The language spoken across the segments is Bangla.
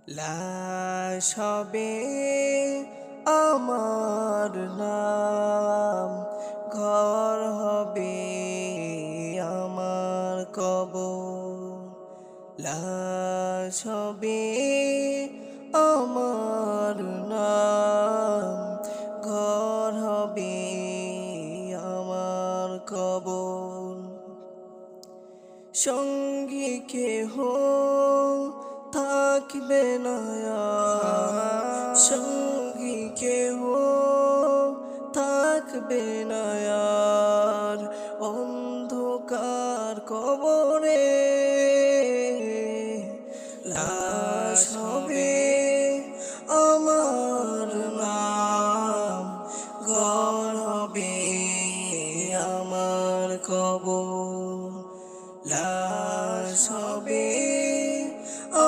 লাশ হবে আমার নাম, ঘর হবে আমার কবর। লাশ হবে আমার নাম, ঘর হবে আমার কবর। সঙ্গী কেহ থাকবে না আর, সঙ্গী কেহ থাকবে না আর অন্ধকার কবরে। লাশ হবে আমার নাম, ঘর হবে আমার কবর। লাশ হবে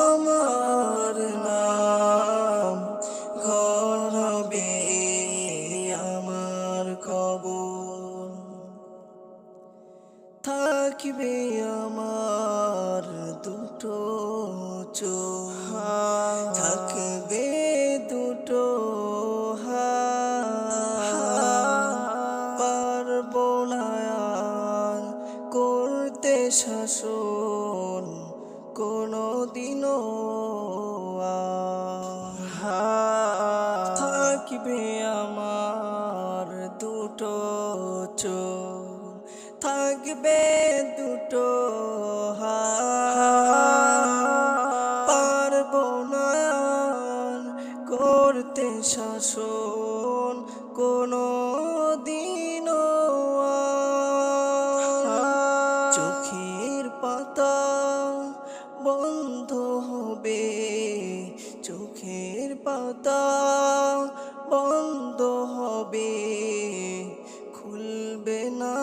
আমার নাম, ঘর হবে আমার কবর। থাকবে আমার দুটো চোখ, থাকবে দুটো হাত, পারবো না আর করতে শাসন কোনদিনও আর। থাকবে আমার দুটো চোখ, থাকবে দুটো হাত, পারবো না আর করতে শাসন কোনদিনও আর। চোখের পাতা বন্ধ হবে, চোখের পাতা বন্ধ হবে, খুলবে না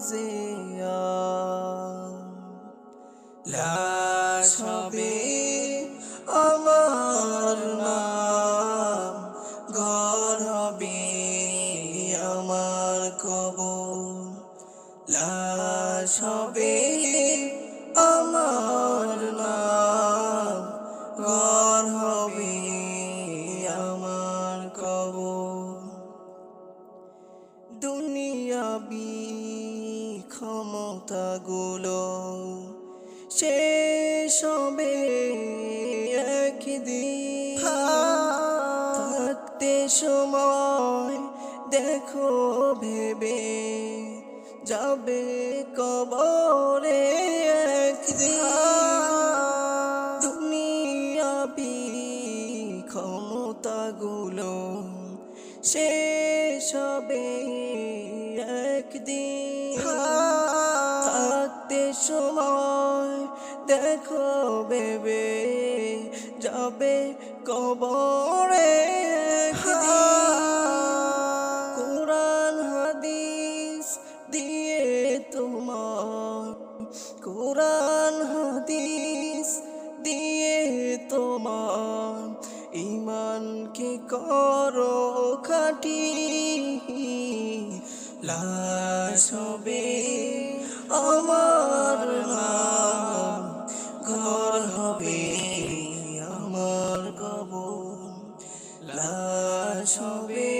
যে আর। লাশ হবে আমার নাম, ঘর হবে আমার কবর। লাশ হবে আমার নাম, ঘর হবে আমার কবর। দুনিয়াবি ক্ষমতাগুলো শেষ হবে একদিন, থাকতে সময় দেখো ভেবে যাবে কবরে একদিন। দুনিয়াবি ক্ষমতাগুলো শেষ হবে একদিন, থাকতে সময় দেখো ভেবে যাবে কবরে একদিন। কোরআন হাদিস দিয়ে তোমার, কোরআন হাদিস দিয়ে তোমার ঈমানকে করো খাঁটি। লাশ হবে আমার নাম, ঘর হবে আমার কবর। লাশ হবে